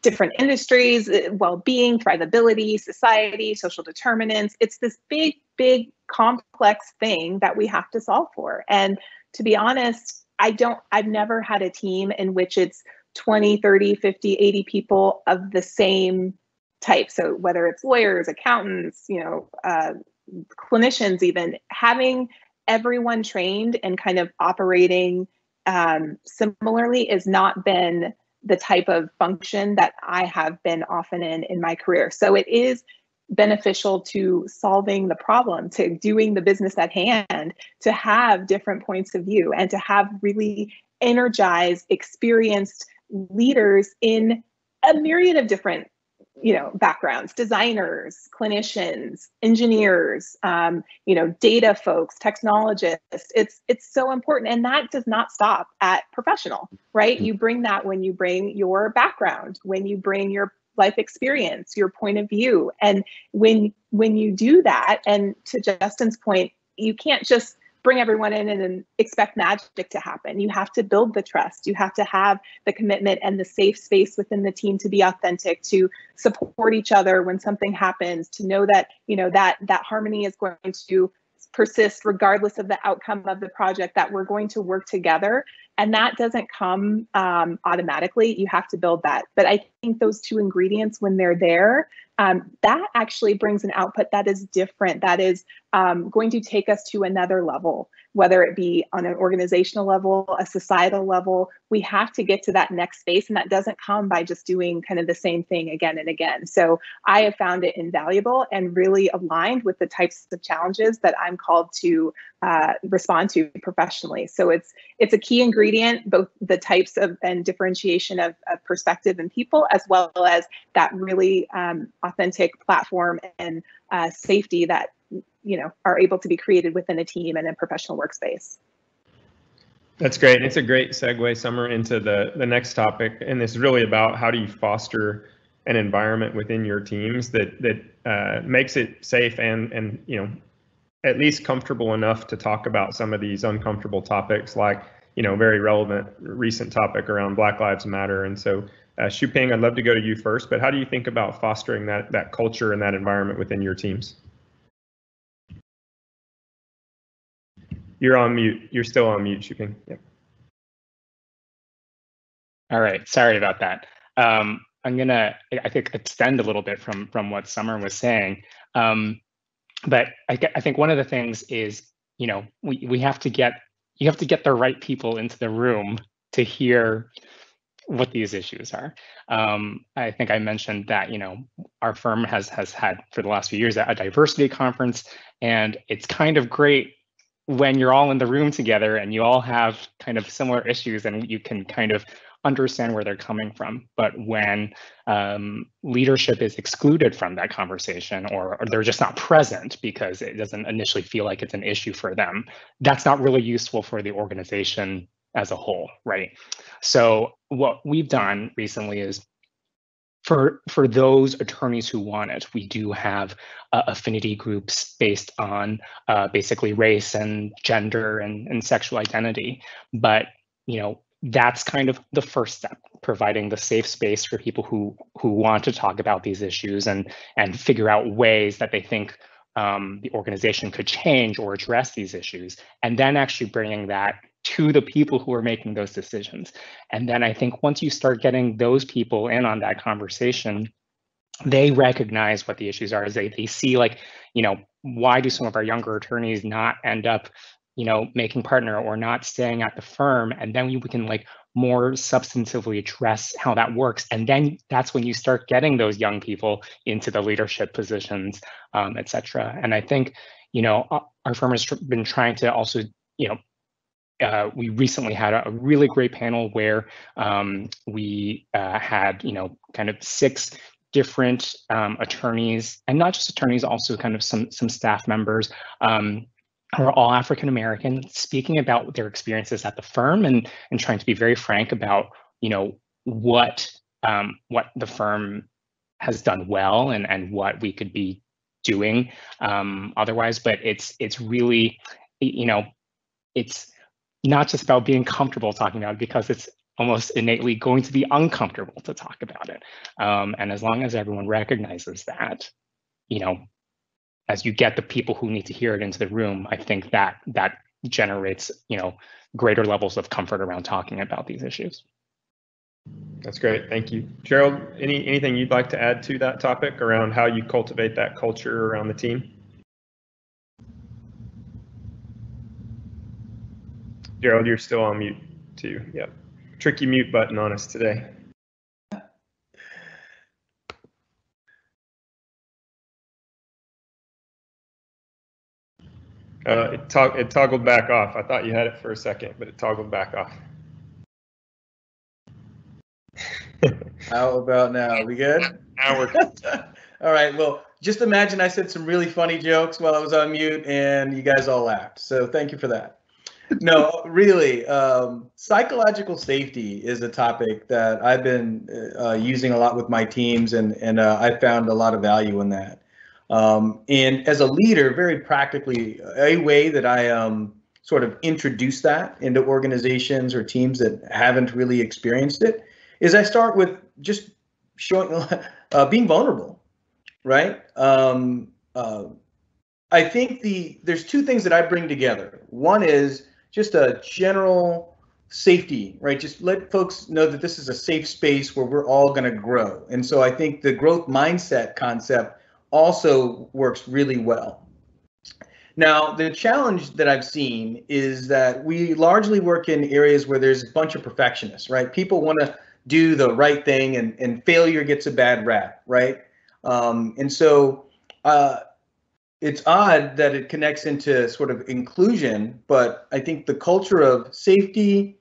different industries, well-being, thrivability, society, social determinants. It's this big, complex thing that we have to solve for. And to be honest, I've never had a team in which it's 20, 30, 50, 80 people of the same type. So whether it's lawyers, accountants, you know, clinicians, even having everyone trained and kind of operating similarly has not been the type of function that I have been often in my career. So it is beneficial to solving the problem, to doing the business at hand, to have different points of view and to have really energized, experienced leaders in a myriad of different, you know, backgrounds, designers, clinicians, engineers, you know, data folks, technologists. It's so important. And that does not stop at professional, right? You bring that when you bring your background, when you bring your life experience, your point of view. And when you do that, and to Justin's point, you can't just bring everyone in and expect magic to happen. You have to build the trust. You have to have the commitment and the safe space within the team to be authentic, to support each other when something happens, to know that, you know, that harmony is going to persist regardless of the outcome of the project, that we're going to work together. And that doesn't come automatically. You have to build that. But I think those two ingredients, when they're there, that actually brings an output that is different, that is going to take us to another level, whether it be on an organizational level, a societal level. We have to get to that next space, and that doesn't come by just doing kind of the same thing again and again. So I have found it invaluable and really aligned with the types of challenges that I'm called to respond to professionally. So it's a key ingredient, both the types of and differentiation of perspective and people, as well as that really authentic platform and safety that are able to be created within a team and a professional workspace. That's great. It's a great segue, Summer, into the next topic, and it's really about how do you foster an environment within your teams that makes it safe and at least comfortable enough to talk about some of these uncomfortable topics, like very relevant recent topic around Black Lives Matter. And so, Shuping, I'd love to go to you first, but how do you think about fostering that culture and that environment within your teams? You're on mute. You're still on mute, Shuping. Yep. All right. Sorry about that. I'm gonna, I think, extend a little bit from what Summer was saying. But I think one of the things is, we have to get, you have to get the right people into the room to hear what these issues are. I think I mentioned that, our firm has had for the last few years a diversity conference, and it's kind of great when you're all in the room together and you all have kind of similar issues and you can kind of understand where they're coming from. But when leadership is excluded from that conversation, or they're just not present because it doesn't initially feel like it's an issue for them, that's not really useful for the organization as a whole, right? So what we've done recently is, for those attorneys who want it, we do have affinity groups based on basically race and gender and sexual identity. But that's kind of the first step, providing the safe space for people who want to talk about these issues and figure out ways that they think the organization could change or address these issues, and then actually bringing that to the people who are making those decisions. And then I think once you start getting those people in on that conversation, they recognize what the issues are. As they see, like, why do some of our younger attorneys not end up making partner or not staying at the firm? And then we can more substantively address how that works. And then that's when you start getting those young people into the leadership positions, et cetera. And I think, our firm has been trying to also, we recently had a really great panel where we had, kind of 6 different attorneys, and not just attorneys, also kind of some staff members who are all African American, speaking about their experiences at the firm and trying to be very frank about, what the firm has done well and what we could be doing otherwise. But it's really, it's not just about being comfortable talking about it, because it's almost innately going to be uncomfortable to talk about it. And as long as everyone recognizes that, as you get the people who need to hear it into the room, I think that generates, greater levels of comfort around talking about these issues. That's great. Thank you. Gerald, anything you'd like to add to that topic around how you cultivate that culture around the team? Gerald, you're still on mute too. Yep. Tricky mute button on us today. It toggled back off. I thought you had it for a second, but it toggled back off. How about now? Are we good? Now we're all right. Well, just imagine I said some really funny jokes while I was on mute and you guys all laughed. So thank you for that. No, really, psychological safety is a topic that I've been using a lot with my teams, and I found a lot of value in that. And as a leader, very practically, a way that I sort of introduce that into organizations or teams that haven't really experienced it is I start with just showing, being vulnerable, right? I think there's 2 things that I bring together. One is just a general safety, right? Just let folks know that this is a safe space where we're all going to grow. And so I think the growth mindset concept also works really well. Now, the challenge that I've seen is that we largely work in areas where there's a bunch of perfectionists, right? People want to do the right thing, and failure gets a bad rap, right? And so it's odd that it connects into sort of inclusion, but I think the culture of safety,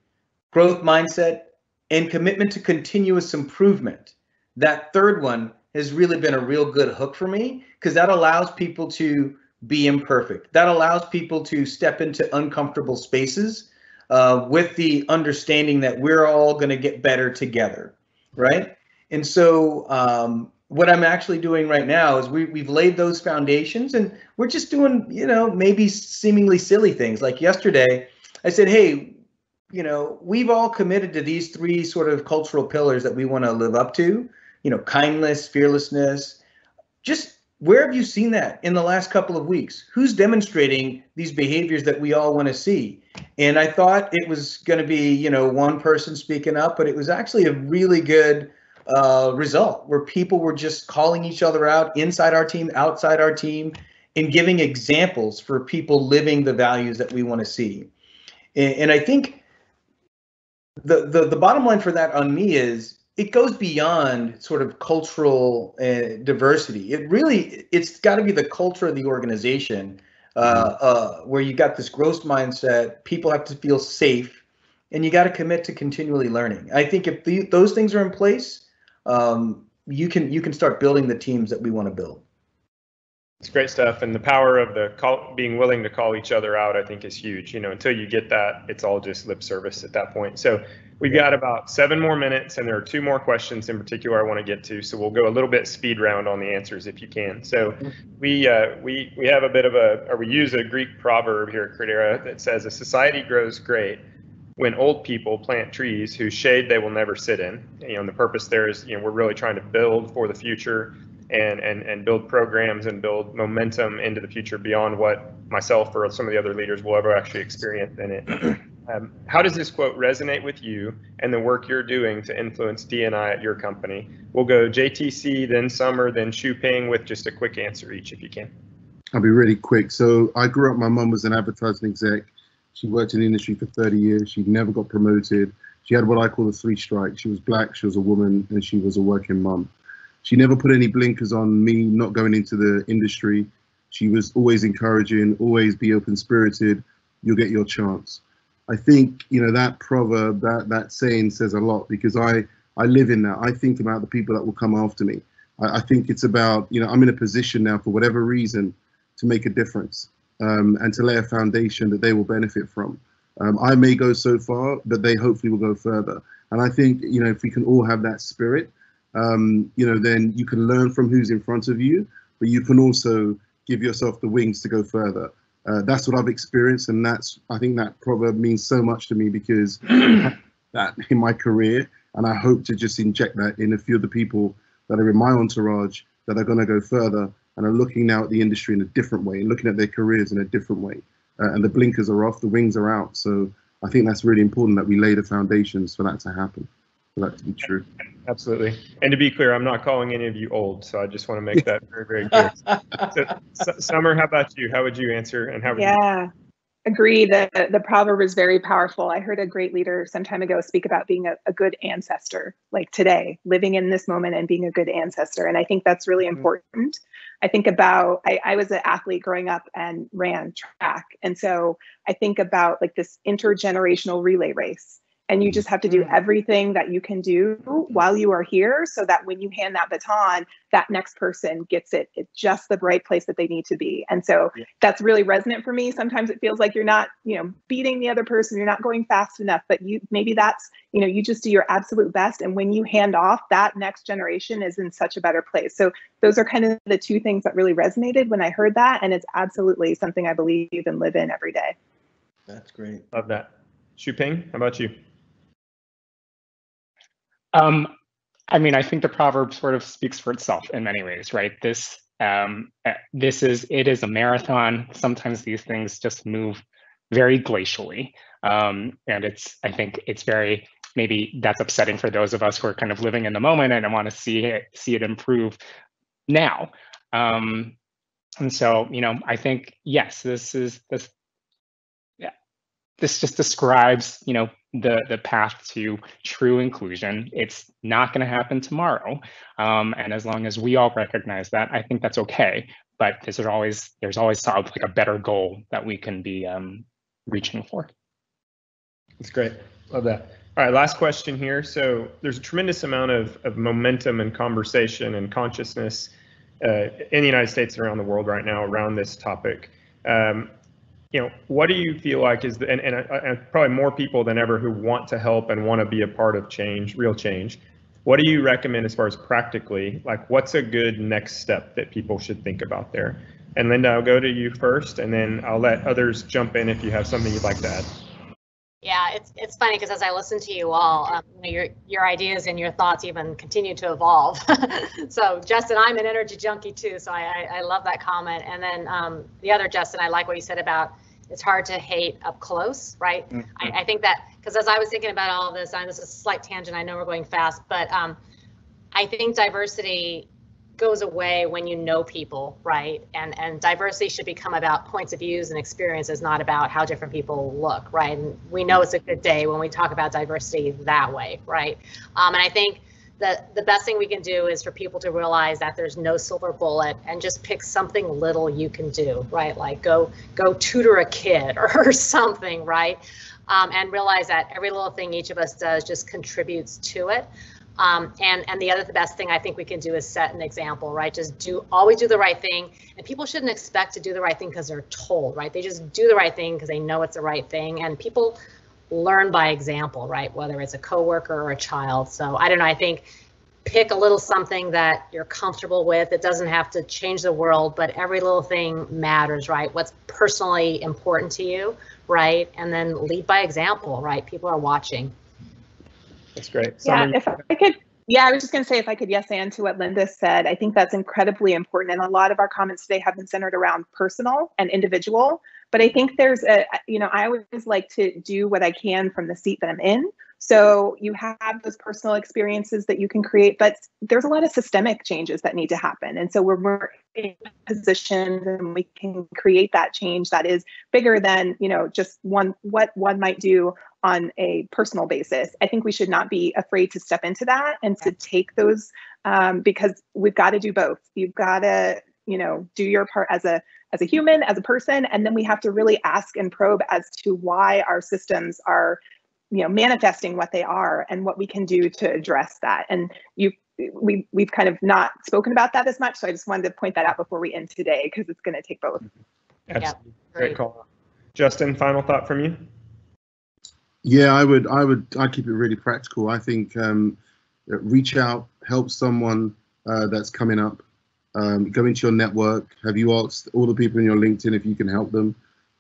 growth mindset, and commitment to continuous improvement, that third one has really been a real good hook for me, because that allows people to be imperfect. That allows people to step into uncomfortable spaces with the understanding that we're all going to get better together, right? And so what I'm actually doing right now is we've laid those foundations, and we're just doing, maybe seemingly silly things. Like yesterday, I said, hey, we've all committed to these three sort of cultural pillars that we want to live up to, kindness, fearlessness. Just where have you seen that in the last couple of weeks? Who's demonstrating these behaviors that we all want to see? And I thought it was going to be, one person speaking up, but it was actually a really good result where people were just calling each other out inside our team, outside our team, and giving examples for people living the values that we want to see. And I think the bottom line for that on me is it goes beyond sort of cultural diversity. It's got to be the culture of the organization where you got this growth mindset. People have to feel safe, and you got to commit to continually learning. I think if those things are in place, you can start building the teams that we want to build. It's great stuff, and the power of being willing to call each other out, I think, is huge. Until you get that, it's all just lip service at that point. So we've got about 7 more minutes, and there are 2 more questions in particular I want to get to. So we'll go a little bit speed round on the answers if you can. So we have a bit of we use a Greek proverb here at Credera that says, "A society grows great when old people plant trees whose shade they will never sit in." And the purpose there is, we're really trying to build for the future. And build programs and build momentum into the future beyond what myself or some of the other leaders will ever actually experience in it. How does this quote resonate with you and the work you're doing to influence D&I at your company? We'll go JTC, then Summer, then Shuping with just a quick answer each if you can. I'll be really quick. So I grew up, my mum was an advertising exec. She worked in the industry for 30 years. She never got promoted. She had what I call the 3 strikes. She was black, she was a woman, and she was a working mum. She never put any blinkers on me not going into the industry. She was always encouraging, always be open-spirited. You'll get your chance. I think, that proverb, that saying says a lot, because I live in that. I think about the people that will come after me. I think it's about, I'm in a position now for whatever reason to make a difference and to lay a foundation that they will benefit from. I may go so far, but they hopefully will go further. And I think, if we can all have that spirit, then you can learn from who's in front of you, but you can also give yourself the wings to go further. That's what I've experienced, and I think that proverb means so much to me, because that in my career, and I hope to just inject that in a few of the people that are in my entourage that are going to go further and are looking now at the industry in a different way, looking at their careers in a different way. And the blinkers are off, the wings are out. So I think that's really important that we lay the foundations for that to happen, for that to be true. Absolutely. And to be clear, I'm not calling any of you old, so I just want to make that very, very clear. So, Summer, how about you? How would you answer, and how would you? Agree. The proverb is very powerful. I heard a great leader some time ago speak about being a good ancestor, like today, living in this moment and being a good ancestor. And I think that's really important. I think about, I was an athlete growing up and ran track. And so I think about like this intergenerational relay race. And you just have to do everything that you can do while you are here, so that when you hand that baton, that next person gets it at just the right place that they need to be. And so that's really resonant for me. Sometimes it feels like you're not, beating the other person, you're not going fast enough, but maybe that's, you just do your absolute best. And when you hand off, that next generation is in such a better place. So those are kind of the 2 things that really resonated when I heard that. And it's absolutely something I believe and live in every day. That's great. Love that. Shuping, how about you? I think the proverb sort of speaks for itself in many ways, right? It is a marathon. Sometimes these things just move very glacially. And I think it's very, maybe that's upsetting for those of us who are kind of living in the moment and want to see it improve now. And so, I think, yes, this just describes, the path to true inclusion. It's not going to happen tomorrow. And as long as we all recognize that, I think that's okay. But there's always sort of like a better goal that we can be reaching for. That's great. Love that. All right, last question here. So there's a tremendous amount of momentum and conversation and consciousness in the United States and around the world right now around this topic. What do you feel like is and probably more people than ever who want to help and want to be a part of change, real change. What do you recommend as far as practically, like what's a good next step that people should think about there? And Linda, I'll go to you first, and then I'll let others jump in if you have something you'd like to add. Yeah, it's funny because as I listen to you all, your ideas and your thoughts even continue to evolve. So Justin, I'm an energy junkie too, so I love that comment. And then the other Justin, I like what you said about it's hard to hate up close, right? Mm-hmm. I think that because as I was thinking about all of this, and this is a slight tangent, I know we're going fast, but I think diversity goes away when you know people, right? And diversity should become about points of views and experiences, not about how different people look, right? And we know it's a good day when we talk about diversity that way, right? And I think that the best thing we can do is for people to realize that there's no silver bullet and just pick something little you can do, right? Like go tutor a kid or something, right? And realize that every little thing each of us does just contributes to it. And the best thing I think we can do is set an example, right? Just always do the right thing. And people shouldn't expect to do the right thing because they're told, right? They just do the right thing because they know it's the right thing. And people learn by example, right? Whether it's a coworker or a child. So I don't know, I think pick a little something that you're comfortable with. It doesn't have to change the world, but every little thing matters, right? What's personally important to you, right? And then lead by example, right? People are watching. That's great. Yeah, if I could, I was just going to say, if I could yes and to what Linda said, I think that's incredibly important. And a lot of our comments today have been centered around personal and individual. But I think there's I always like to do what I can from the seat that I'm in. So you have those personal experiences that you can create, but there's a lot of systemic changes that need to happen. And so we're in positions and we can create that change that is bigger than, just what one might do on a personal basis. I think we should not be afraid to step into that and to take those because we've got to do both. You've got to, do your part as a human, as a person, and then we have to really ask and probe as to why our systems are manifesting what they are and what we can do to address that. And we've kind of not spoken about that as much. So I just wanted to point that out before we end today, because it's going to take both. Absolutely. Yeah, great call. Justin, final thought from you? Yeah, I'd keep it really practical. I think reach out, help someone that's coming up, go into your network. Have you asked all the people in your LinkedIn if you can help them?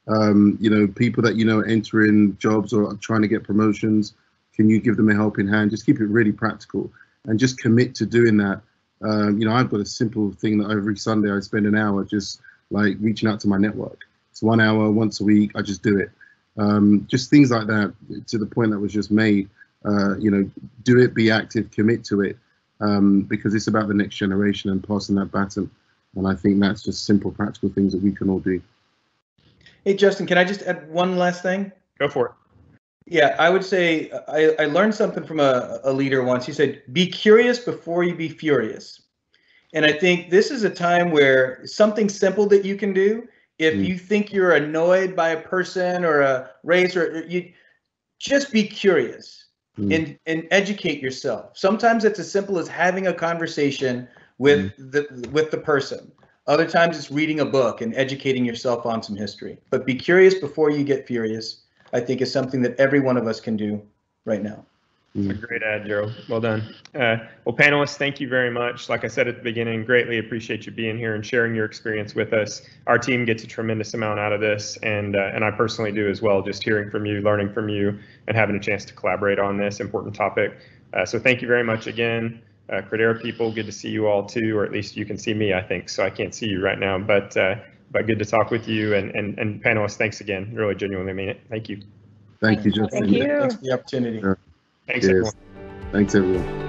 People that entering jobs or trying to get promotions, can you give them a helping hand? Just keep it really practical and just commit to doing that. I've got a simple thing that every Sunday I spend an hour just like reaching out to my network. It's 1 hour once a week. I just do it. Just things like that, to the point that was just made. Do it, be active, commit to it, because it's about the next generation and passing that baton. And I think that's just simple, practical things that we can all do. Hey, Justin, can I just add one last thing? Go for it. Yeah, I would say I learned something from a leader once. He said, be curious before you be furious. And I think this is a time where something simple that you can do, if you think you're annoyed by a person or a race, or you just be curious and educate yourself. Sometimes it's as simple as having a conversation with the person. Other times it's reading a book and educating yourself on some history. But be curious before you get furious, I think, is something that every one of us can do right now. That's a great ad, Joe. Well done. Well, panelists, thank you very much. Like I said at the beginning, greatly appreciate you being here and sharing your experience with us. Our team gets a tremendous amount out of this, and I personally do as well, just hearing from you, learning from you, and having a chance to collaborate on this important topic. So thank you very much again. Credera people, good to see you all too, or at least you can see me, I think, so I can't see you right now, but good to talk with you, and panelists, thanks again. Really genuinely mean it. Thank you. Thank you, Justin. Thank you. Thanks for the opportunity. Yeah. Thanks, Cheers. everyone. Thanks, everyone.